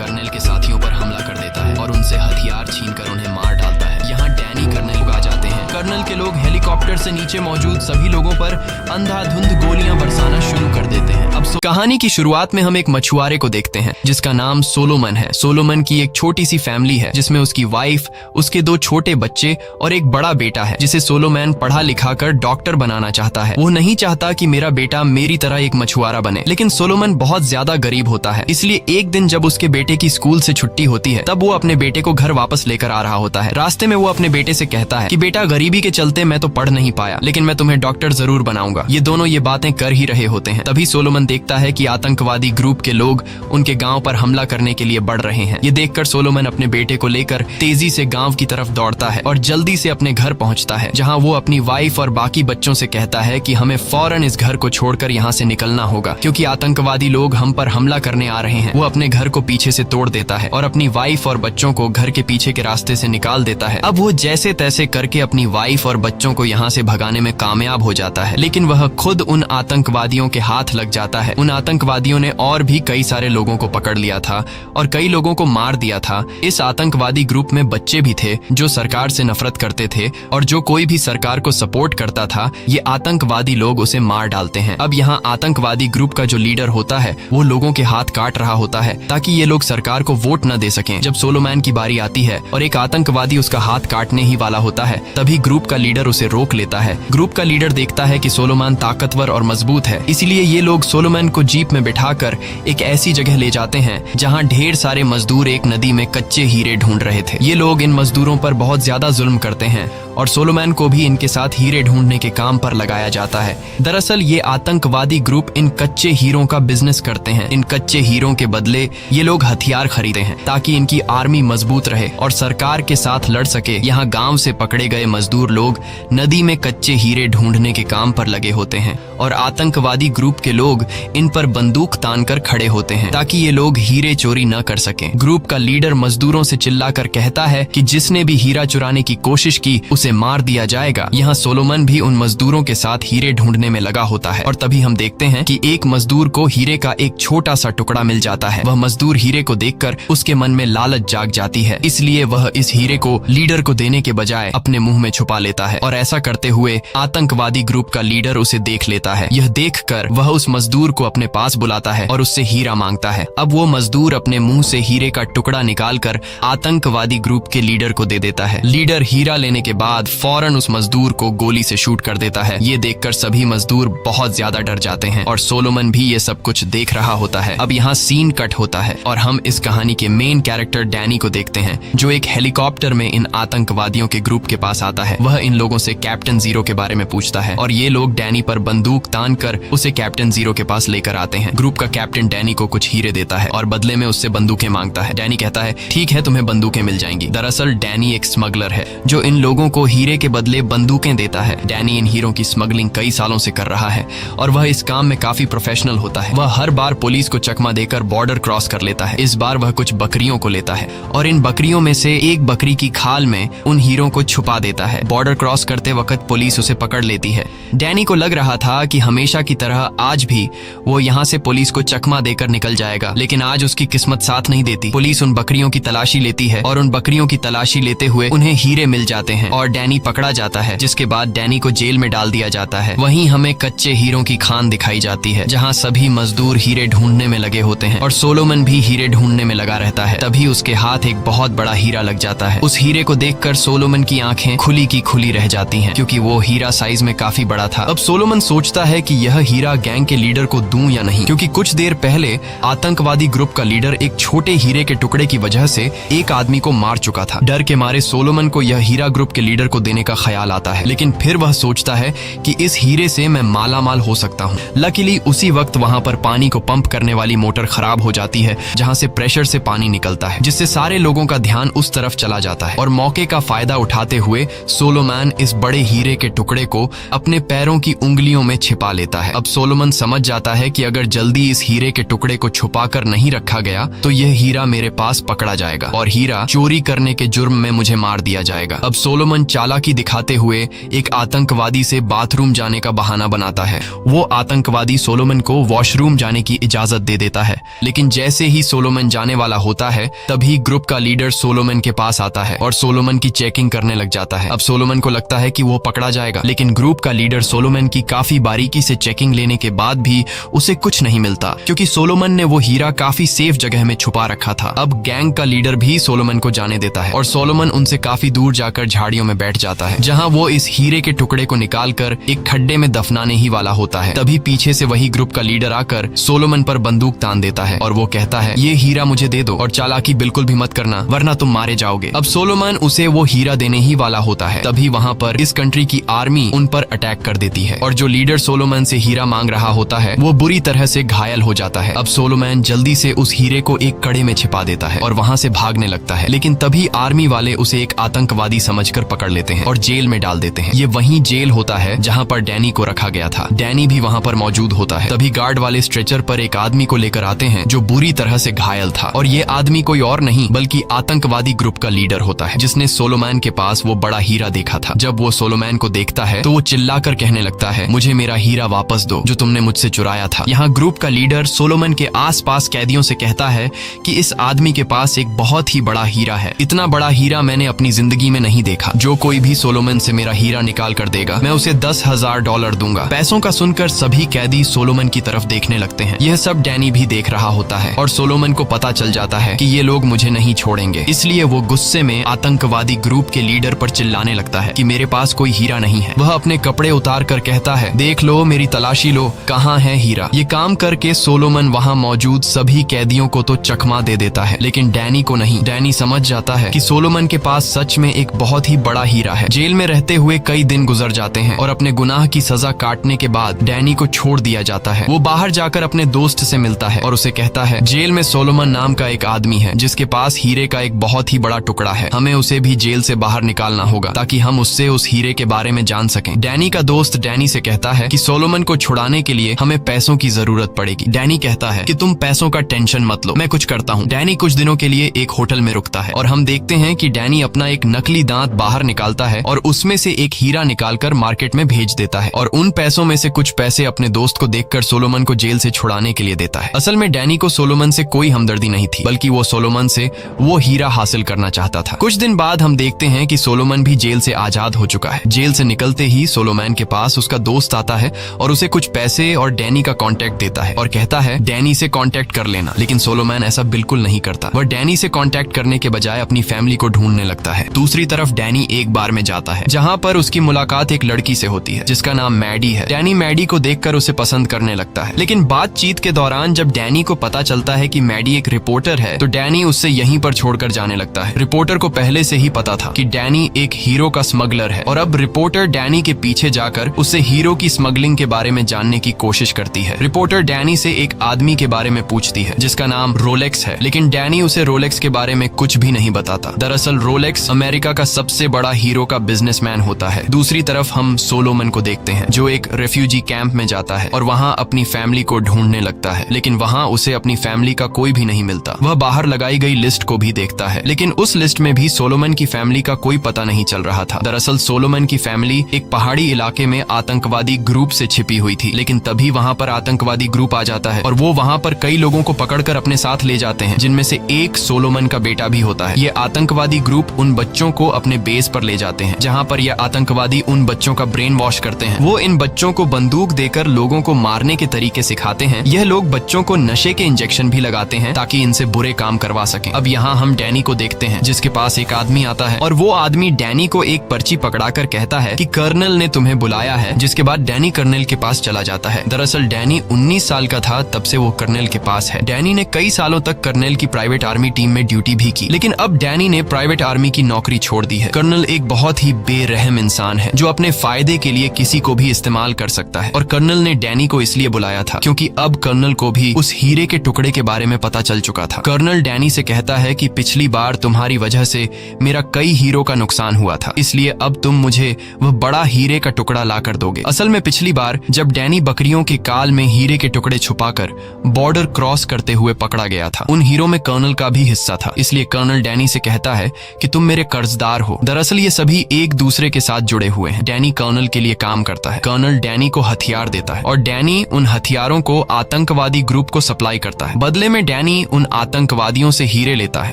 Colonel के साथियों पर हमला कर देता है और उनसे हथियार छीनकर उन्हें मार डालता है। यहाँ डैनी कर्नल आ जाते हैं। कर्नल के लोग हेलीकॉप्टर से नीचे मौजूद सभी लोगों पर अंधाधुंध गोलियां बरसाना शुरू कर देते हैं। अब कहानी की शुरुआत में हम एक मछुआरे को देखते हैं जिसका नाम सोलोमन है। सोलोमन की एक छोटी सी फैमिली है जिसमें उसकी वाइफ, उसके 2 छोटे बच्चे और एक बड़ा बेटा है जिसे सोलोमन पढ़ा लिखा कर डॉक्टर बनाना चाहता है। वो नहीं चाहता कि मेरा बेटा मेरी तरह एक मछुआरा बने, लेकिन सोलोमन बहुत ज्यादा गरीब होता है। इसलिए एक दिन जब उसके बेटे की स्कूल से छुट्टी होती है तब वो अपने बेटे को घर वापस लेकर आ रहा होता है। रास्ते में वो अपने बेटे से कहता है कि बेटा, गरीबी के चलते मैं तो पढ़ नहीं पाया, लेकिन मैं तुम्हें डॉक्टर जरूर बनाऊंगा। ये दोनों ये बातें कर ही रहे होते हैं। तभी सोलोमन देखता है कि आतंकवादी ग्रुप के लोग उनके गांव पर हमला करने के लिए बढ़ रहे हैं। ये देखकर सोलोमन अपने बेटे को लेकर तेजी से गांव की तरफ दौड़ता है और जल्दी से अपने घर पहुंचता है, जहां वो अपनी वाइफ और बाकी बच्चों से कहता है कि हमें फौरन इस घर को छोड़कर यहाँ से निकलना होगा क्योंकि आतंकवादी लोग हम पर हमला करने आ रहे हैं। वो अपने घर को पीछे से तोड़ देता है और अपनी वाइफ और बच्चों को घर के पीछे के रास्ते से निकाल देता है। अब वो जैसे तैसे करके अपनी वाइफ और बच्चों को यहाँ से भगाने में कामयाब हो जाता है, लेकिन वह खुद उन आतंकवादियों के हाथ लग जाता है। उन आतंकवादियों ने और भी कई सारे लोगों को पकड़ लिया था और कई लोगों को मार दिया था। इस आतंकवादी ग्रुप में बच्चे भी थे जो सरकार से नफरत करते थे और जो कोई भी सरकार को सपोर्ट करता था ये आतंकवादी लोग उसे मार डालते हैं। अब यहाँ आतंकवादी ग्रुप का जो लीडर होता है वो लोगों के हाथ काट रहा होता है ताकि ये लोग सरकार को वोट न दे सकें। जब सोलोमन की बारी आती है और एक आतंकवादी उसका हाथ काटने ही वाला होता है तभी ग्रुप का लीडर उसे रोक लेता है। ग्रुप का लीडर देखता है कि सोलोमन ताकतवर और मजबूत है, इसीलिए ये लोग सोलोमन को जीप में बिठाकर एक ऐसी जगह ले जाते हैं जहाँ ढेर सारे मजदूर एक नदी में कच्चे हीरे ढूंढ रहे थे। ये लोग इन मजदूरों पर बहुत ज्यादा जुल्म करते हैं और सोलोमन को भी इनके साथ हीरे ढूंढने के काम पर लगाया जाता है। दरअसल ये आतंकवादी ग्रुप इन कच्चे हीरों का बिजनेस करते हैं। इन कच्चे हीरों के बदले ये लोग हथियार खरीदते हैं ताकि इनकी आर्मी मजबूत रहे और सरकार के साथ लड़ सके। यहाँ गांव से पकड़े गए मजदूर लोग नदी में कच्चे हीरे ढूंढने के काम पर लगे होते हैं और आतंकवादी ग्रुप के लोग इन पर बंदूक तानकर खड़े होते हैं ताकि ये लोग हीरे चोरी न कर सकें। ग्रुप का लीडर मजदूरों से चिल्लाकर कहता है कि जिसने भी हीरा चुराने की कोशिश की उसे मार दिया जाएगा। यहाँ सोलोमन भी उन मजदूरों के साथ हीरे ढूंढने में लगा होता है और तभी हम देखते हैं कि एक मजदूर को हीरे का एक छोटा सा टुकड़ा मिल जाता है। वह मजदूर हीरे को देखकर उसके मन में लालच जाग जाती है, इसलिए वह इस हीरे को लीडर को देने के बजाय अपने मुंह में छुपा लेता है और ऐसा करते हुए आतंकवादी ग्रुप का लीडर उसे देख लेता है। यह देखकर वह उस मजदूर को अपने पास बुलाता है और उससे हीरा मांगता है। अब वो मजदूर अपने मुंह से हीरे का टुकड़ा निकालकर आतंकवादी ग्रुप के लीडर को दे देता है। लीडर हीरा लेने के बाद फौरन उस मजदूर को गोली से शूट कर देता है। ये देखकर सभी मजदूर बहुत ज्यादा डर जाते हैं और सोलोमन भी ये सब कुछ देख रहा होता है। अब यहाँ सीन कट होता है और हम इस कहानी के मेन कैरेक्टर डैनी को देखते हैं जो एक हेलीकॉप्टर में इन आतंकवादियों के ग्रुप के पास आता है। वह इन लोगों से कैप्टन जीरो के बारे में पूछता है और ये लोग डैनी पर बंदूक तान कर उसे कैप्टन जीरो के पास लेकर आते हैं। ग्रुप का कैप्टन डैनी को कुछ हीरे देता है और बदले में उससे बंदूकें मांगता है। डैनी कहता है ठीक है, तुम्हें बंदूकें मिल जाएंगी। दरअसल डैनी एक स्मगलर है जो इन लोगों को हीरे के बदले बंदूकें देता है। डैनी इन हीरों की स्मगलिंग कई सालों से कर रहा है और वह इस काम में काफी प्रोफेशनल होता है। वह हर बार पुलिस को चकमा देकर बॉर्डर क्रॉस कर लेता है। इस बार वह कुछ बकरियों को लेता है और इन बकरियों में से एक बकरी की खाल में उन हीरों को छुपा देता है। बॉर्डर क्रॉस करते वक्त पुलिस उसे पकड़ लेती है। डैनी को लग रहा था कि हमेशा की तरह आज भी वो यहाँ से पुलिस को चकमा देकर निकल जाएगा, लेकिन आज उसकी किस्मत साथ नहीं देती। पुलिस उन बकरियों की तलाशी लेती है और उन बकरियों की तलाशी लेते हुए उन्हें हीरे मिल जाते हैं और डैनी पकड़ा जाता है, जिसके बाद डैनी को जेल में डाल दिया जाता है। वहीं हमें कच्चे हीरों की खान दिखाई जाती है जहाँ सभी मजदूर हीरे ढूंढने में लगे होते हैं और सोलोमन भी हीरे ढूंढने में लगा रहता है। तभी उसके हाथ एक बहुत बड़ा हीरा लग जाता है। उस हीरे को देखकर सोलोमन की आंखें खुली की खुली रह जाती हैं क्योंकि वो हीरा साइज में काफी बड़ा था। अब सोलोमन सोचता है कि यह हीरा गैंग के लीडर को दूं या नहीं, क्योंकि कुछ देर पहले आतंकवादी ग्रुप का लीडर एक छोटे हीरे के टुकड़े की वजह से एक आदमी को मार चुका था। डर के मारे सोलोमन को यह हीरा ग्रुप के लीडर को देने का ख्याल आता है, लेकिन फिर वह सोचता है कि इस हीरे से मैं माला माल हो सकता हूँ। लकीली उसी वक्त वहाँ पर पानी को पंप करने वाली मोटर खराब हो जाती है जहाँ से प्रेशर से पानी निकलता है, जिससे सारे लोगों का ध्यान उस तरफ चला जाता है और मौके का फायदा उठाते हुए सोलोमन इस बड़े हीरे के टुकड़े को अपने पैरों की उंगलियों में छिपा लेता है। अब सोलोमन समझ जाता है कि अगर जल्दी इस हीरे के टुकड़े को छुपा कर नहीं रखा गया तो यह हीरा मेरे पास पकड़ा जाएगा और हीरा चोरी करने के जुर्म में मुझे मार दिया जाएगा। अब सोलोमन चालाकी दिखाते हुए एक आतंकवादी से बाथरूम जाने का बहाना बनाता है। वो आतंकवादी सोलोमन को वॉशरूम जाने की इजाजत दे देता है, लेकिन जैसे ही सोलोमन जाने वाला होता है तभी ग्रुप का लीडर सोलोमन के पास आता है और सोलोमन की चेकिंग करने लग जाता है। अब सोलोमन को लगता है कि वो पकड़ा जाएगा, लेकिन ग्रुप का लीडर सोलोमन की काफी बारीकी से चेकिंग लेने के बाद भी उसे कुछ नहीं मिलता, क्योंकि सोलोमन ने वो हीरा काफी सेफ जगह में छुपा रखा था। अब गैंग का लीडर भी सोलोमन को जाने देता है और सोलोमन उनसे काफी दूर जाकर झाड़ियों में बैठ जाता है, जहां वो इस हीरे के टुकड़े को निकालकर एक खड्डे में दफनाने ही वाला होता है। तभी पीछे से वही ग्रुप का लीडर आकर सोलोमन पर बंदूक तान देता है और वो कहता है, ये हीरा मुझे दे दो और चालाकी बिल्कुल भी मत करना, वरना तुम मारे जाओगे। अब सोलोमन उसे वो हीरा देने ही वाला होता है। तभी वहाँ पर इस कंट्री की आर्मी उन पर अटैक कर देती है और जो लीडर सोलोमन से हीरा मांग रहा होता है वो बुरी तरह से घायल हो जाता है। अब सोलोमन जल्दी से उस हीरे को एक कड़े में छिपा देता है और वहाँ से भागने लगता है, लेकिन तभी आर्मी वाले उसे एक आतंकवादी समझकर पकड़ लेते हैं और जेल में डाल देते हैं। ये वही जेल होता है जहाँ पर डैनी को रखा गया था। डैनी भी वहाँ पर मौजूद होता है। तभी गार्ड वाले स्ट्रेचर पर एक आदमी को लेकर आते हैं जो बुरी तरह से घायल था, और ये आदमी कोई और नहीं बल्कि आतंकवादी ग्रुप का लीडर होता है, जिसने सोलोमन के पास वो बड़ा हीरा देखा था। जब वो सोलोमन को देखता है तो वो चिल्लाकर कहने लगता है, मुझे मेरा हीरा वापस दो जो तुमने मुझसे चुराया था। यहाँ ग्रुप का लीडर सोलोमन के आसपास कैदियों से कहता है कि इस आदमी के पास एक बहुत ही बड़ा हीरा है। इतना बड़ा हीरा मैंने अपनी जिंदगी में नहीं देखा। जो कोई भी सोलोमन से मेरा हीरा निकाल कर देगा मैं उसे $10,000 दूंगा। पैसों का सुनकर सभी कैदी सोलोमन की तरफ देखने लगते हैं। यह सब डैनी भी देख रहा होता है और सोलोमन को पता चल जाता है कि ये लोग मुझे नहीं छोड़ेंगे, इसलिए वो गुस्से में आतंकवादी ग्रुप के लीडर पर चिल्लाने लगता है कि मेरे पास कोई हीरा नहीं है। वह अपने कपड़े उतार कर कहता है, देख लो, मेरी तलाशी लो, कहाँ है हीरा। ये काम करके सोलोमन वहाँ मौजूद सभी कैदियों को तो चकमा दे देता है, लेकिन डैनी को नहीं। डैनी समझ जाता है कि सोलोमन के पास सच में एक बहुत ही बड़ा हीरा है। जेल में रहते हुए कई दिन गुजर जाते हैं और अपने गुनाह की सजा काटने के बाद डैनी को छोड़ दिया जाता है। वो बाहर जाकर अपने दोस्त से मिलता है और उसे कहता है, जेल में सोलोमन नाम का एक आदमी है जिसके पास हीरे का एक बहुत ही बड़ा टुकड़ा है। हमें उसे भी जेल से बाहर निकालना होगा ताकि हम उससे उस हीरे के बारे में जान सकें। डैनी का दोस्त डैनी से कहता है कि सोलोमन को छुड़ाने के लिए हमें पैसों की जरूरत पड़ेगी। डैनी कहता है कि तुम पैसों का टेंशन मत लो, मैं कुछ करता हूँ। डैनी कुछ दिनों के लिए एक होटल में रुकता है और हम देखते हैं कि डैनी अपना एक नकली दांत बाहर निकालता है और उसमें से एक हीरा निकालकर मार्केट में भेज देता है और उन पैसों में से कुछ पैसे अपने दोस्त को देखकर सोलोमन को जेल से छुड़ाने के लिए देता है। असल में डैनी को सोलोमन से कोई हमदर्दी नहीं थी, बल्कि वो सोलोमन से वो हीरा हासिल करना चाहता था। कुछ दिन बाद हम देखते हैं कि सोलोमन भी जेल से आजाद हो चुका है। जेल से निकलते ही सोलोमन के पास उसका दोस्त आता है और उसे कुछ पैसे और डैनी का कांटेक्ट देता है और कहता है, डैनी से कांटेक्ट कर लेना। लेकिन सोलोमन ऐसा बिल्कुल नहीं करता। वह डैनी से कांटेक्ट करने के बजाय अपनी फैमिली को ढूंढने लगता है। दूसरी तरफ डैनी एक बार में जाता है जहाँ पर उसकी मुलाकात एक लड़की से होती है जिसका नाम मैडी है। डैनी मैडी को देखकर उसे पसंद करने लगता है, लेकिन बातचीत के दौरान जब डैनी को पता चलता है कि मैडी एक रिपोर्टर है तो डैनी उससे यहीं पर छोड़कर जाने लगता है। रिपोर्टर को पहले से ही पता था कि डैनी एक हीरो का स्मगलर है और अब रिपोर्टर डैनी के पीछे जाकर उससे हीरो की स्मगलिंग के बारे में जानने की कोशिश करती है। रिपोर्टर डैनी से एक आदमी के बारे में पूछती है जिसका नाम रोलेक्स है, लेकिन डैनी उसे रोलेक्स के बारे में कुछ भी नहीं बताता। दरअसल रोलेक्स अमेरिका का सबसे बड़ा हीरो का बिजनेसमैन होता है। दूसरी तरफ हम सोलोमन को देखते हैं जो एक रेफ्यूजी कैंप में जाता है और वहाँ अपनी फैमिली को ढूंढने लगता है, लेकिन वहाँ उसे अपनी फैमिली का कोई भी नहीं मिलता। वह बाहर लगाई गई लिस्ट को भी देखता है, लेकिन उस लिस्ट में भी सोलोमन की फैमिली का कोई पता नहीं चल रहा था। दरअसल सोलोमन की फैमिली एक पहाड़ी इलाके में आतंकवादी ग्रुप से छिपी हुई थी, लेकिन तभी वहाँ पर आतंकवादी ग्रुप आ जाता है और वो वहाँ पर कई लोगों को पकड़कर अपने साथ ले जाते हैं, जिनमें से एक सोलोमन का बेटा भी होता है। ये आतंकवादी ग्रुप उन बच्चों को अपने बेस पर ले जाते हैं जहाँ पर यह आतंकवादी उन बच्चों का ब्रेन वॉश करते हैं। वो इन बच्चों को बंदूक देकर लोगों को मारने के तरीके सिखाते हैं। यह लोग बच्चों को नशे के इंजेक्शन भी लगाते हैं ताकि इनसे बुरे काम करवा सकें। अब यहाँ हम डैनी को देखते हैं जिसके पास एक आदमी आता है और वो आदमी डैनी को एक पर्ची पकड़ाकर कहता है कि कर्नल ने तुम्हें बुलाया है, जिसके बाद डैनी कर्नल के पास चला जाता है। दरअसल डैनी 19 साल का था तब से वो कर्नल के पास है। डैनी ने कई सालों तक कर्नल की प्राइवेट आर्मी टीम में ड्यूटी भी की, लेकिन अब डैनी ने प्राइवेट आर्मी की नौकरी छोड़ दी है। कर्नल एक बहुत ही बेरहम इंसान है जो अपने फायदे के लिए किसी को भी इस्तेमाल कर सकता है और कर्नल ने डैनी को इसलिए बुलाया था क्योंकि अब कर्नल को भी उस हीरे के टुकड़े के बारे में पता चल चुका था। कर्नल डैनी से कहता है कि पिछली बार तुम्हारी वजह से मेरा कई हीरो का नुकसान हुआ था, इसलिए अब तुम मुझे वह बड़ा हीरे का टुकड़ा ला कर दोगे। असल में पिछली बार जब डैनी बकरियों के काल में हीरे के टुकड़े छुपाकर बॉर्डर क्रॉस करते हुए पकड़ा गया था, उन हीरो में कर्नल का भी हिस्सा था, इसलिए कर्नल डैनी से कहता है कि तुम मेरे कर्जदार हो। दरअसल दरअसल ये सभी एक दूसरे के साथ जुड़े हुए हैं। डैनी कर्नल के लिए काम करता है, कर्नल डैनी को हथियार देता है और डैनी उन हथियारों को आतंकवादी ग्रुप को सप्लाई करता है। बदले में डैनी उन आतंकवादियों से हीरे लेता है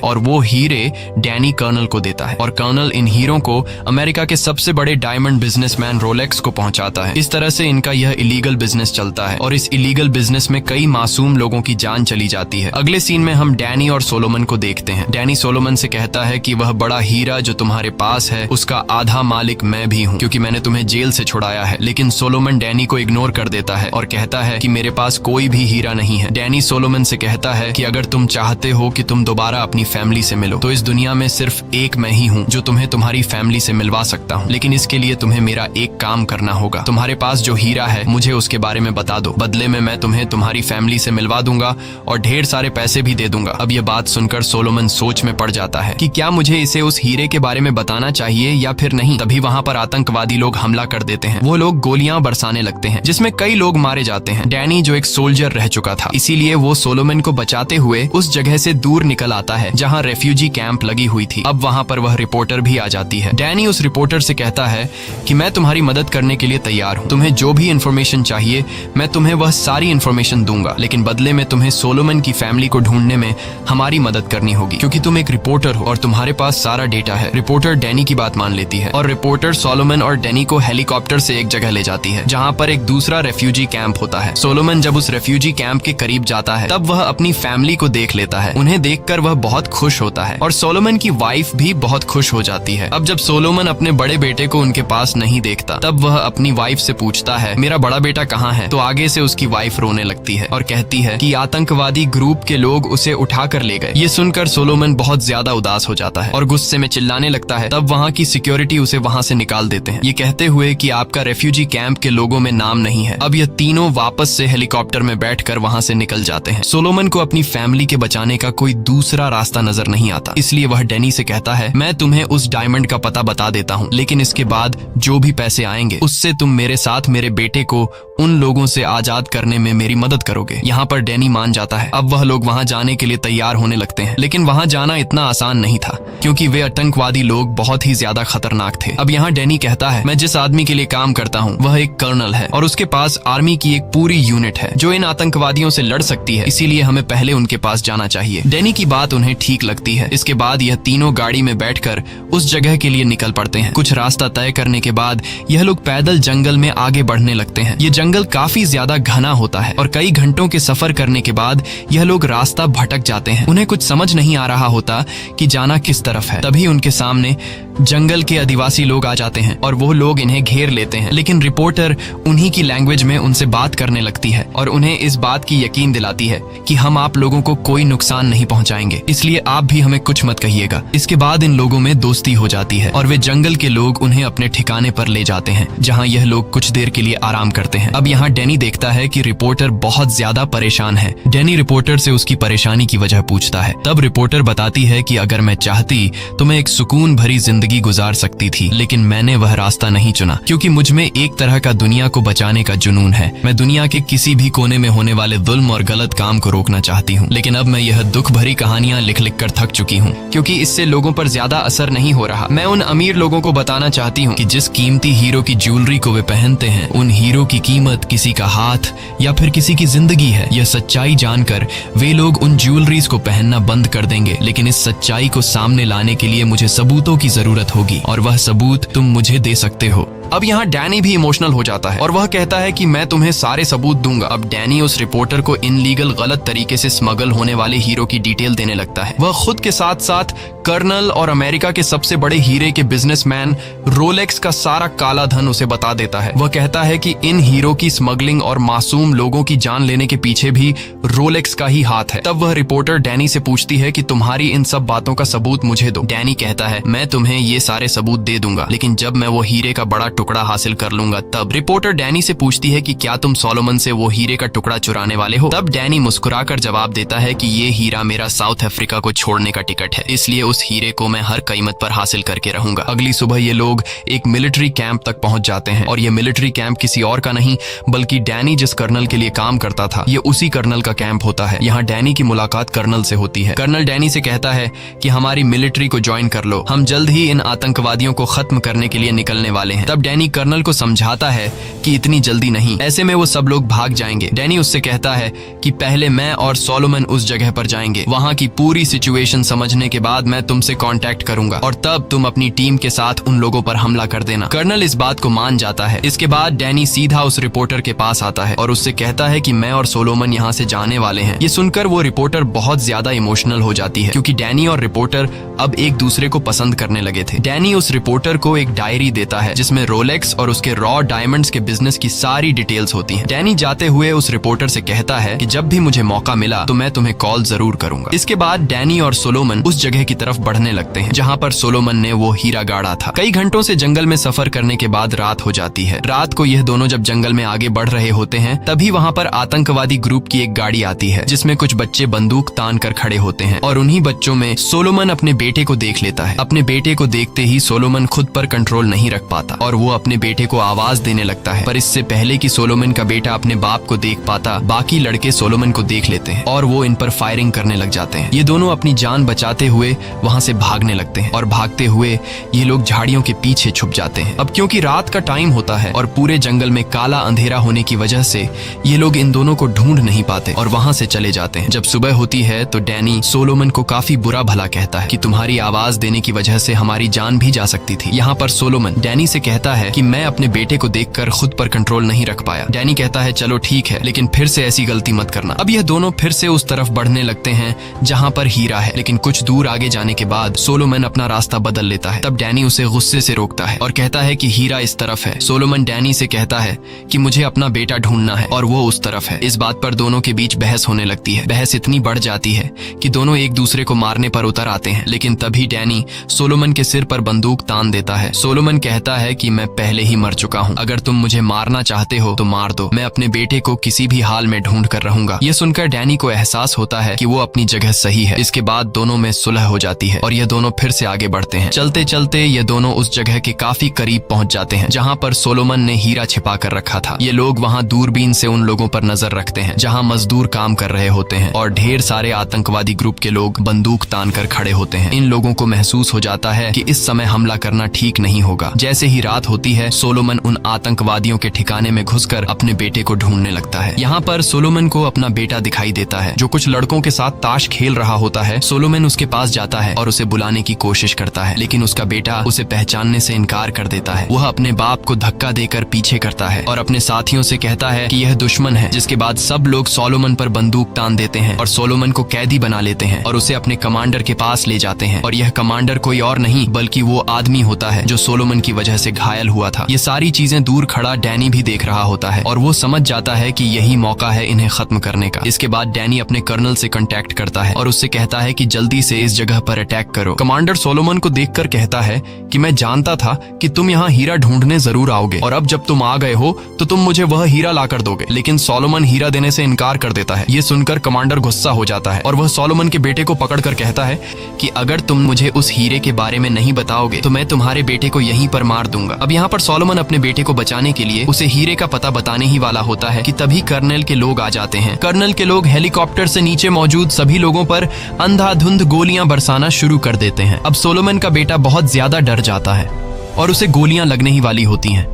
और वो हीरे डैनी कर्नल को देता है और कर्नल इन हीरों को अमेरिका के सबसे बड़े डायमंड बिजनेसमैन रोलेक्स को पहुंचाता है। इस तरह से इनका यह इलीगल बिजनेस चलता है और इस इलीगल बिजनेस में कई मासूम लोगों की जान चली जाती है। अगले सीन में हम डैनी और सोलोमन को देखते हैं। डैनी सोलोमन से कहता है कि वह बड़ा हीरा जो तुम्हारे पास है उसका आधा मालिक मैं भी हूँ, क्योंकि मैंने तुम्हें जेल से छुड़ाया है। लेकिन सोलोमन डैनी को इग्नोर कर देता है और कहता है कि मेरे पास कोई भी हीरा नहीं है। डैनी सोलोमन से कहता है कि अगर तुम चाहते हो कि तुम दोबारा अपनी फैमिली से मिलो तो इस दुनिया में सिर्फ एक मैं ही हूँ जो तुम्हें तुम्हारी फैमिली से मिलवा सकता हूँ, लेकिन इसके लिए तुम्हें मेरा एक काम करना होगा। तुम्हारे पास जो हीरा है मुझे उसके बारे में बता दो, बदले में मैं तुम्हें तुम्हारी फैमिली से मिलवा दूंगा और ढेर सारे पैसे भी दे दूंगा। अब यह बात सुनकर सोलोमन सोच में पड़ जाता है कि क्या मुझे इसे उस हीरे के बारे में बताना चाहिए या फिर नहीं। तभी वहाँ पर आतंकवादी लोग हमला कर देते हैं। वो लोग गोलियां बरसाने लगते हैं जिसमें कई लोग मारे जाते हैं। डैनी जो एक सोल्जर रह चुका था, इसीलिए वो सोलोमन को बचाते हुए उस जगह से दूर निकल आता है जहाँ रेफ्यूजी कैंप लगी हुई थी। अब वहाँ पर वह रिपोर्टर भी आ जाती है। डैनी उस रिपोर्टर से कहता है कि मैं तुम्हारी मदद करने के लिए तैयार हूँ, तुम्हें जो भी इन्फॉर्मेशन चाहिए मैं तुम्हें वह सारी इन्फॉर्मेशन दूंगा, लेकिन बदले में तुम्हें सोलोमन की फैमिली को ढूंढने में हमारी मदद करनी होगी, क्योंकि तुम एक रिपोर्टर हो और तुम्हारे पास सारा डेटा है। रिपोर्टर डैनी की बात मान लेती है और रिपोर्टर सोलोमन और डैनी को हेलीकॉप्टर से एक जगह ले जाती है जहाँ पर एक दूसरा रेफ्यूजी कैंप होता है। सोलोमन जब उस रेफ्यूजी कैंप के करीब जाता है तब वह अपनी फैमिली को देख लेता है। उन्हें देखकर वह बहुत खुश होता है और सोलोमन की वाइफ भी बहुत खुश हो जाती है। अब जब सोलोमन अपने बड़े बेटे को उनके पास नहीं देखता तब वह अपनी वाइफ से पूछता है मेरा बड़ा बेटा कहाँ है। तो आगे से उसकी वाइफ रोने लगती है और कहती है कि आतंकवादी ग्रुप के लोग उसे उठा कर ले गए। ये सुनकर सोलोमन बहुत ज्यादा उदास हो जाता है और गुस्से में चिल्लाने लगता है। तब वहाँ की सिक्योरिटी उसे वहाँ से निकाल देते हैं, ये कहते हुए कि आपका रेफ्यूजी कैंप के लोगों में नाम नहीं है। अब यह तीनों वापस से हेलीकॉप्टर में बैठकर वहाँ से निकल जाते हैं। सोलोमन को अपनी फैमिली के बचाने का कोई दूसरा रास्ता नजर नहीं आता, इसलिए वह डैनी से कहता है मैं तुम्हें उस डायमंड का पता बता देता हूँ, लेकिन इसके बाद जो भी पैसे आएंगे उससे तुम मेरे साथ मेरे बेटे को उन लोगों से आजाद करने में मेरी मदद करोगे। यहाँ पर डैनी मान जाता है। अब वह लोग वहाँ जाने के लिए तैयार होने लगते हैं, लेकिन वहाँ जाना इतना आसान नहीं था क्योंकि वे आतंकवादी लोग बहुत ही ज्यादा खतरनाक थे। अब यहाँ डैनी कहता है मैं जिस आदमी के लिए काम करता हूँ वह एक कर्नल है और उसके पास आर्मी की एक पूरी यूनिट है जो इन आतंकवादियों से लड़ सकती है, इसीलिए हमें पहले उनके पास जाना चाहिए। डैनी की बात उन्हें ठीक लगती है। इसके बाद यह तीनों गाड़ी में बैठकर उस जगह के लिए निकल पड़ते हैं। कुछ रास्ता तय करने के बाद यह लोग पैदल जंगल में आगे बढ़ने लगते हैं। ये जंगल काफी ज्यादा घना होता है और कई घंटों के सफर करने के बाद यह लोग रास्ता भटक जाते हैं। उन्हें कुछ समझ नहीं आ रहा होता कि जाना किस तरफ है। तभी उनके सामने जंगल के आदिवासी लोग आ जाते हैं और वो लोग इन्हें घेर लेते हैं, लेकिन रिपोर्टर उन्हीं की लैंग्वेज में उनसे बात करने लगती है और उन्हें इस बात की यकीन दिलाती है कि हम आप लोगों को कोई नुकसान नहीं पहुंचाएंगे, इसलिए आप भी हमें कुछ मत कहिएगा। इसके बाद इन लोगों में दोस्ती हो जाती है और वे जंगल के लोग उन्हें अपने ठिकाने पर ले जाते हैं जहाँ यह लोग कुछ देर के लिए आराम करते हैं। अब यहाँ डैनी देखता है कि रिपोर्टर बहुत ज्यादा परेशान है। डैनी रिपोर्टर से उसकी परेशानी की वजह पूछता है। तब रिपोर्टर बताती है कि अगर मैं चाहती तो मैं एक सुकून भरी जिंदगी गुजार सकती थी, लेकिन मैंने वह रास्ता नहीं चुना क्योंकि मुझ में एक तरह का दुनिया को बचाने का जुनून है। मैं दुनिया के किसी भी कोने में होने वाले जुल्म और गलत काम को रोकना चाहती हूँ, लेकिन अब मैं यह दुख भरी कहानियां लिख लिख कर थक चुकी हूँ क्योंकि इससे लोगों पर ज्यादा असर नहीं हो रहा। मैं उन अमीर लोगों को बताना चाहती हूँ कि जिस कीमती हीरो की ज्वेलरी को वे पहनते हैं उन हीरो की कीमत किसी का हाथ या फिर किसी की जिंदगी है। यह सच्चाई जानकर वे लोग उन ज्वेलरीज को पहनना बंद कर देंगे, लेकिन इस सच्चाई को सामने लाने के लिए मुझे सबूतों की जरूरत होगी और वह सबूत तुम मुझे दे सकते हो। अब यहाँ डैनी भी इमोशनल हो जाता है और वह कहता है कि मैं तुम्हें सारे सबूत दूंगा। अब डैनी उस रिपोर्टर को इनलीगल गलत तरीके से स्मगल होने वाले हीरो की डिटेल देने लगता है। वह खुद के साथ साथ कर्नल और अमेरिका के सबसे बड़े हीरे के बिजनेसमैन रोलेक्स का सारा काला धन उसे बता देता है। वह कहता है कि इन हीरो की स्मगलिंग और मासूम लोगों की जान लेने के पीछे भी रोलेक्स का ही हाथ है। तब वह रिपोर्टर डैनी से पूछती है कि तुम्हारी इन सब बातों का सबूत मुझे दो। डैनी कहता है मैं तुम्हें ये सारे सबूत दे दूंगा, लेकिन जब मैं वो हीरे का बड़ा टुकड़ा हासिल कर लूंगा तब। रिपोर्टर डैनी से पूछती है कि क्या तुम सोलोमन से वो हीरे का टुकड़ा चुराने वाले हो? तब डैनी मुस्कुराकर जवाब देता है कि ये हीरा मेरा साउथ अफ्रीका को छोड़ने का टिकट है, इसलिए उस हीरे को मैं हर कीमत पर हासिल करके रहूंगा। अगली सुबह ये लोग एक मिलिट्री कैंप तक पहुंच जाते हैं और ये मिलिट्री कैंप किसी और का नहीं बल्कि डैनी जिस कर्नल के लिए काम करता था ये उसी कर्नल का कैंप होता है। यहाँ डैनी की मुलाकात कर्नल से होती है। कर्नल डैनी से कहता है कि हमारी मिलिट्री को ज्वाइन कर लो, हम जल्द ही इन आतंकवादियों को खत्म करने के लिए निकलने वाले हैं। तब डैनी कर्नल को समझाता है कि इतनी जल्दी नहीं, ऐसे में वो सब लोग भाग जाएंगे। डैनी उससे कहता है कि पहले मैं और सोलोमन उस जगह पर जाएंगे, वहाँ की पूरी सिचुएशन समझने के बाद मैं तुमसे कांटेक्ट करूंगा और तब तुम अपनी टीम के साथ उन लोगों पर हमला कर देना। कर्नल इस बात को मान जाता है। इसके बाद डैनी सीधा उस रिपोर्टर के पास आता है और उससे कहता है कि मैं और सोलोमन यहाँ से जाने वाले हैं। ये सुनकर वो रिपोर्टर बहुत ज्यादा इमोशनल हो जाती है क्योंकि डैनी और रिपोर्टर अब एक दूसरे को पसंद करने लगे थे। डैनी उस रिपोर्टर को एक डायरी देता है जिसमें रोलेक्स और उसके रॉ डायमंड्स के बिजनेस की सारी डिटेल्स होती हैं। डैनी जाते हुए उस रिपोर्टर से कहता है कि जब भी मुझे मौका मिला तो मैं तुम्हें कॉल जरूर करूंगा। इसके बाद डैनी और सोलोमन उस जगह की तरफ बढ़ने लगते हैं जहाँ पर सोलोमन ने वो हीरा गाड़ा था। कई घंटों से जंगल में सफर करने के बाद रात हो जाती है। रात को यह दोनों जब जंगल में आगे बढ़ रहे होते हैं तभी वहाँ पर आतंकवादी ग्रुप की एक गाड़ी आती है जिसमें कुछ बच्चे बंदूक तान कर खड़े होते हैं और उन्हीं बच्चों में सोलोमन अपने बेटे को देख लेता है। अपने बेटे को देखते ही सोलोमन खुद पर कंट्रोल नहीं रख पाता और वो अपने बेटे को आवाज देने लगता है। पर इससे पहले कि सोलोमन का बेटा अपने बाप को देख पाता बाकी लड़के सोलोमन को देख लेते हैं और वो इन पर फायरिंग करने लग जाते हैं। ये दोनों अपनी जान बचाते हुए वहाँ से भागने लगते हैं और भागते हुए ये लोग झाड़ियों के पीछे छुप जाते हैं। अब क्योंकि रात का टाइम होता है और पूरे जंगल में काला अंधेरा होने की वजह से ये लोग इन दोनों को ढूंढ नहीं पाते और वहाँ से चले जाते हैं। जब सुबह होती है तो डैनी सोलोमन को काफी बुरा भला कहता है कि तुम्हारी आवाज देने की वजह से हमारी जान भी जा सकती थी। यहाँ पर सोलोमन डैनी से कहता है कि मैं अपने बेटे को देखकर खुद पर कंट्रोल नहीं रख पाया। डैनी कहता है चलो ठीक है लेकिन फिर से ऐसी गलती मत करना। अब यह दोनों फिर से उस तरफ बढ़ने लगते हैं जहाँ पर हीरा है, लेकिन कुछ दूर आगे जाने के बाद सोलोमन अपना रास्ता बदल लेता है। तब डैनी उसे गुस्से से रोकता है और कहता है कि हीरा इस तरफ है। सोलोमन डैनी से कहता है कि मुझे अपना बेटा ढूंढना है और वो उस तरफ है। इस बात पर दोनों के बीच बहस होने लगती है। बहस इतनी बढ़ जाती है कि दोनों एक दूसरे को मारने पर उतर आते हैं, लेकिन तभी डैनी सोलोमन के सिर पर बंदूक तान देता है। सोलोमन कहता है कि मैं पहले ही मर चुका हूँ, अगर तुम मुझे मारना चाहते हो तो मार दो, मैं अपने बेटे को किसी भी हाल में ढूंढ कर रहूंगा। ये सुनकर डैनी को एहसास होता है कि वो अपनी जगह सही है। इसके बाद दोनों में सुलह हो जाती है और ये दोनों फिर से आगे बढ़ते हैं। चलते चलते ये दोनों उस जगह के काफी करीब पहुंच जाते हैं जहाँ पर सोलोमन ने हीरा छिपा कर रखा था। ये लोग वहाँ दूरबीन से उन लोगों पर नजर रखते हैं जहाँ मजदूर काम कर रहे होते हैं और ढेर सारे आतंकवादी ग्रुप के लोग बंदूक तान कर खड़े होते हैं। इन लोगों को महसूस हो जाता है कि इस समय हमला करना ठीक नहीं होगा। जैसे ही रात होती है सोलोमन उन आतंकवादियों के ठिकाने में घुसकर अपने बेटे को ढूंढने लगता है। यहाँ पर सोलोमन को अपना बेटा दिखाई देता है जो कुछ लड़कों के साथ ताश खेल रहा होता है। सोलोमन उसके पास जाता है और उसे बुलाने की कोशिश करता है, लेकिन उसका बेटा उसे पहचानने से इनकार कर देता है। वह अपने बाप को धक्का देकर पीछे करता है और अपने साथियों से कहता है कि यह दुश्मन है। जिसके बाद सब लोग सोलोमन पर बंदूक तान देते हैं और सोलोमन को कैदी बना लेते हैं और उसे अपने कमांडर के पास ले जाते हैं। और यह कमांडर कोई और नहीं बल्कि वो आदमी होता है जो सोलोमन की वजह से घायल हुआ था। ये सारी चीजें दूर खड़ा डैनी भी देख रहा होता है और वो समझ जाता है कि यही मौका है इन्हें खत्म करने का। इसके बाद डैनी अपने कर्नल से कांटेक्ट करता है और उससे कहता है कि जल्दी से इस जगह पर अटैक करो। कमांडर सोलोमन को देखकर कहता है कि मैं जानता था कि तुम यहाँ हीरा ढूंढने जरूर आओगे और अब जब तुम आ गए हो तो तुम मुझे वह हीरा ला कर दोगे। लेकिन सोलोमन हीरा देने से इनकार कर देता है। ये सुनकर कमांडर गुस्सा हो जाता है और वह सोलोमन के बेटे को पकड़कर कहता है कि अगर तुम मुझे उस हीरे के बारे में नहीं बताओगे तो मैं तुम्हारे बेटे को यहीं पर मार दूंगा। अब यहाँ पर सोलोमन अपने बेटे को बचाने के लिए उसे हीरे का पता बताने ही वाला होता है कि तभी कर्नल के लोग आ जाते हैं। कर्नल के लोग हेलीकॉप्टर से नीचे मौजूद सभी लोगों पर अंधाधुंध गोलियां बरसाना शुरू कर देते हैं। अब सोलोमन का बेटा बहुत ज्यादा डर जाता है और उसे गोलियां लगने ही वाली होती हैं।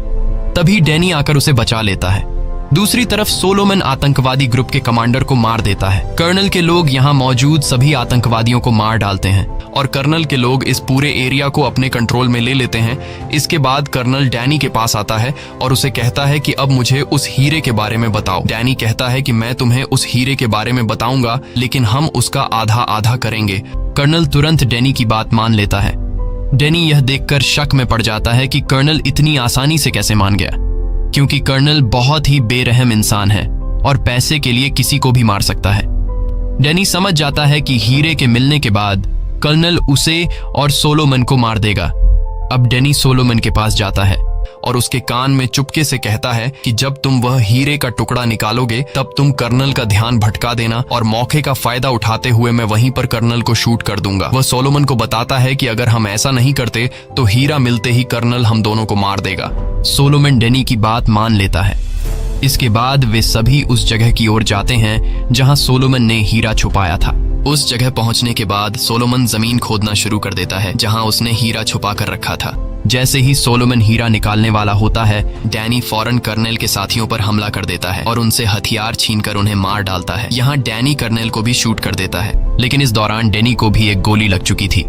तभी डैनी आकर उसे बचा लेता है। दूसरी तरफ सोलोमन आतंकवादी ग्रुप के कमांडर को मार देता है। कर्नल के लोग यहाँ मौजूद सभी आतंकवादियों को मार डालते हैं और कर्नल के लोग इस पूरे एरिया को अपने कंट्रोल में ले लेते हैं। इसके बाद कर्नल डैनी के पास आता है और उसे कहता है कि अब मुझे उस हीरे के बारे में बताओ। डैनी कहता है कि मैं तुम्हें उस हीरे के बारे में बताऊंगा, लेकिन हम उसका आधा आधा करेंगे। कर्नल तुरंत डैनी की बात मान लेता है। डैनी यह देखकर शक में पड़ जाता है कि कर्नल इतनी आसानी से कैसे मान गया, क्योंकि कर्नल बहुत ही बेरहम इंसान है और पैसे के लिए किसी को भी मार सकता है। डैनी समझ जाता है कि हीरे के मिलने के बाद कर्नल उसे और सोलोमन को मार देगा। अब डैनी सोलोमन के पास जाता है और उसके कान में चुपके से कहता है कि जब तुम वह हीरे का टुकड़ा निकालोगे तब तुम कर्नल का ध्यान भटका देना और मौके का फायदा उठाते हुए मैं वहीं पर कर्नल को शूट कर दूंगा। वह सोलोमन को बताता है कि अगर हम ऐसा नहीं करते तो हीरा मिलते ही कर्नल हम दोनों को मार देगा। सोलोमन डैनी की बात मान लेता है। इसके बाद वे सभी उस जगह की ओर जाते हैं जहां सोलोमन ने हीरा छुपाया था। उस जगह पहुंचने के बाद सोलोमन जमीन खोदना शुरू कर देता है जहां उसने हीरा छुपा कर रखा था। जैसे ही सोलोमन हीरा निकालने वाला होता है, डैनी फौरन कर्नल के साथियों पर हमला कर देता है और उनसे हथियार छीनकर उन्हें मार डालता है। यहाँ डैनी कर्नल को भी शूट कर देता है, लेकिन इस दौरान डैनी को भी एक गोली लग चुकी थी।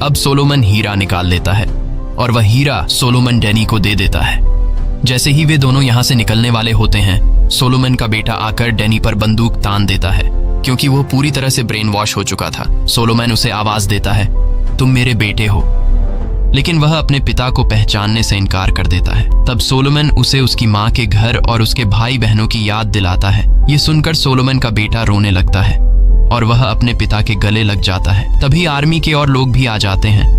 अब सोलोमन हीरा निकाल लेता है और वह हीरा सोलोमन डैनी को दे देता है। जैसे ही वे दोनों यहाँ से निकलने वाले होते हैं, सोलोमन का बेटा आकर डैनी पर बंदूक तान देता है क्योंकि वो पूरी तरह से ब्रेन वॉश हो चुका था। सोलोमन उसे आवाज देता है, तुम मेरे बेटे हो, लेकिन वह अपने पिता को पहचानने से इनकार कर देता है। तब सोलोमन उसे उसकी माँ के घर और उसके भाई बहनों की याद दिलाता है। ये सुनकर सोलोमन का बेटा रोने लगता है और वह अपने पिता के गले लग जाता है। तभी आर्मी के और लोग भी आ जाते हैं,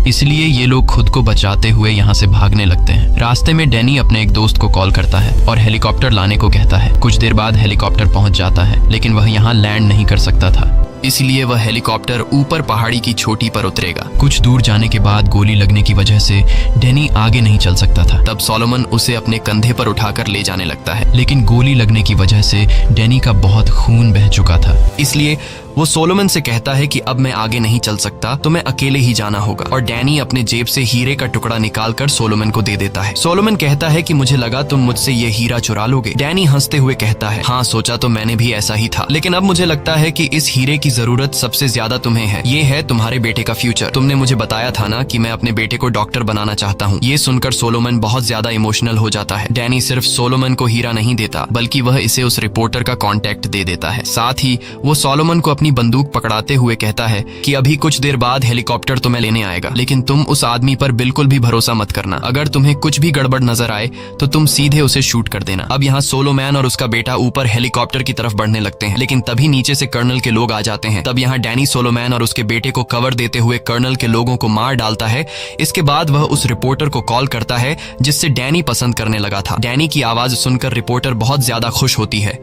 इसलिए ये लोग खुद को बचाते हुए यहाँ से भागने लगते हैं। रास्ते में डैनी अपने एक दोस्त को कॉल करता है और हेलीकॉप्टर लाने को कहता है। कुछ देर बाद हेलीकॉप्टर पहुंच जाता है, लेकिन वह यहाँ लैंड नहीं कर सकता था, इसलिए वह हेलीकॉप्टर ऊपर पहाड़ी की चोटी पर उतरेगा। कुछ दूर जाने के बाद गोली लगने की वजह से डैनी आगे नहीं चल सकता था। तब सोलोमन उसे अपने कंधे पर उठाकर ले जाने लगता है, लेकिन गोली लगने की वजह से डैनी का बहुत खून बह चुका था। इसलिए वो सोलोमन से कहता है कि अब मैं आगे नहीं चल सकता, तो मैं अकेले ही जाना होगा। और डैनी अपने जेब से हीरे का टुकड़ा निकालकर सोलोमन को दे देता है। सोलोमन कहता है कि मुझे लगा तुम मुझसे ये हीरा चुरा लोगे। डैनी हंसते हुए कहता है, हाँ सोचा तो मैंने भी ऐसा ही था, लेकिन अब मुझे लगता है कि इस हीरे की जरूरत सबसे ज्यादा तुम्हें है। ये है तुम्हारे बेटे का फ्यूचर। तुमने मुझे बताया था ना कि मैं अपने बेटे को डॉक्टर बनाना चाहता हूँ। ये सुनकर सोलोमन बहुत ज्यादा इमोशनल हो जाता है। डैनी सिर्फ सोलोमन को हीरा नहीं देता, बल्कि वह इसे उस रिपोर्टर का कॉन्टेक्ट दे देता है। साथ ही वो सोलोमन को अपनी बंदूक पकड़ाते हुए कहता है कि अभी कुछ देर बाद हेलीकॉप्टर तुम्हें लेने आएगा, लेकिन तुम उस आदमी पर बिल्कुल भी भरोसा मत करना। अगर तुम्हें कुछ भी गड़बड़ नजर आए तो तुम सीधे उसे शूट कर देना। अब यहाँ सोलोमन और उसका बेटा ऊपर हेलीकॉप्टर की तरफ बढ़ने लगते हैं, लेकिन तभी नीचे से कर्नल के लोग आ जाते हैं। तब यहाँ डैनी सोलोमन और उसके बेटे को कवर देते हुए कर्नल के लोगों को मार डालता है। इसके बाद वह उस रिपोर्टर को कॉल करता है जिससे डैनी पसंद करने लगा था। डैनी की आवाज सुनकर रिपोर्टर बहुत ज्यादा खुश होती है।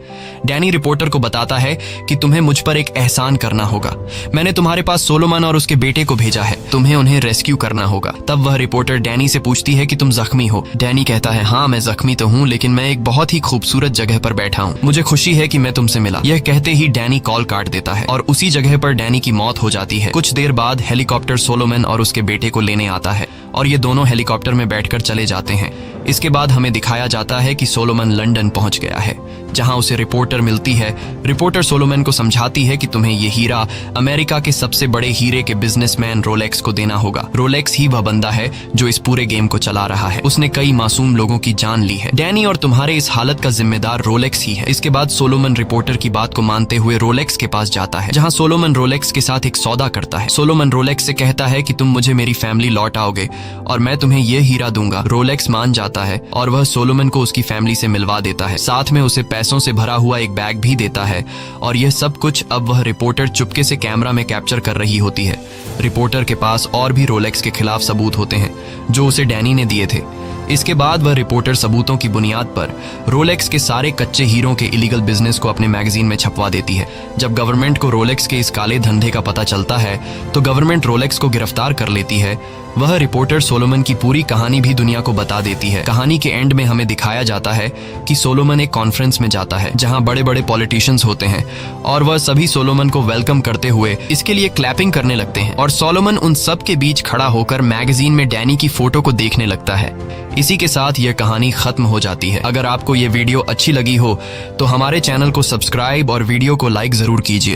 डैनी रिपोर्टर को बताता है कि तुम्हें मुझ पर एक एहसान करना होगा। मैंने तुम्हारे पास सोलोमन और उसके बेटे को भेजा है, तुम्हें उन्हें रेस्क्यू करना होगा। तब वह रिपोर्टर डैनी से पूछती है कि तुम जख्मी हो। डैनी कहता है, हाँ मैं जख्मी तो हूँ, लेकिन मैं एक बहुत ही खूबसूरत जगह पर बैठा हूँ। मुझे खुशी है कि मैं तुमसे मिला। यह कहते ही डैनी कॉल काट देता है और उसी जगह पर डैनी की मौत हो जाती है। कुछ देर बाद हेलीकॉप्टर सोलोमन और उसके बेटे को लेने आता है और ये दोनों हेलीकॉप्टर में बैठकर चले जाते हैं। इसके बाद हमें दिखाया जाता है कि सोलोमन लंदन पहुंच गया है, जहां उसे रिपोर्टर मिलती है। रिपोर्टर सोलोमन को समझाती है कि तुम्हें ये हीरा अमेरिका के सबसे बड़े हीरे के बिजनेसमैन रोलेक्स को देना होगा। रोलेक्स ही वह बंदा है जो इस पूरे गेम को चला रहा है। उसने कई मासूम लोगों की जान ली है। डैनी और तुम्हारे इस हालत का जिम्मेदार रोलेक्स ही है। इसके बाद सोलोमन रिपोर्टर की बात को मानते हुए रोलेक्स के पास जाता है, जहां सोलोमन रोलेक्स के साथ एक सौदा करता है। सोलोमन रोलेक्स से कहता है कि तुम मुझे मेरी फैमिली लौट आओगे और मैं तुम्हें ये हीरा दूंगा। रोलेक्स मान जाता है और वह सोलोमन को उसकी फैमिली से मिलवा देता है। साथ में उसे पैसों से भरा हुआ एक बैग भी देता है और यह सब कुछ अब वह रिपोर्टर चुपके से कैमरा में कैप्चर कर रही होती है। रिपोर्टर के पास और भी रोलेक्स के खिलाफ सबूत होते हैं जो उसे डैनी ने दिए थे। इसके बाद वह रिपोर्टर सबूतों की बुनियाद पर रोलेक्स के सारे कच्चे हीरों के इलीगल बिजनेस को अपने मैगजीन में छपवा देती है। जब गवर्नमेंट को रोलेक्स के इस काले धंधे का पता चलता है तो गवर्नमेंट रोलेक्स को गिरफ्तार कर लेती है। वह रिपोर्टर सोलोमन की पूरी कहानी भी दुनिया को बता देती है। कहानी के एंड में हमें दिखाया जाता है कि सोलोमन एक कॉन्फ्रेंस में जाता है जहां बड़े बड़े पॉलिटिशियंस होते हैं और वह सभी सोलोमन को वेलकम करते हुए इसके लिए क्लैपिंग करने लगते हैं और सोलोमन उन सब के बीच खड़ा होकर मैगजीन में डैनी की फोटो को देखने लगता है। इसी के साथ यह कहानी खत्म हो जाती है। अगर आपको ये वीडियो अच्छी लगी हो तो हमारे चैनल को सब्सक्राइब और वीडियो को लाइक जरूर कीजिए।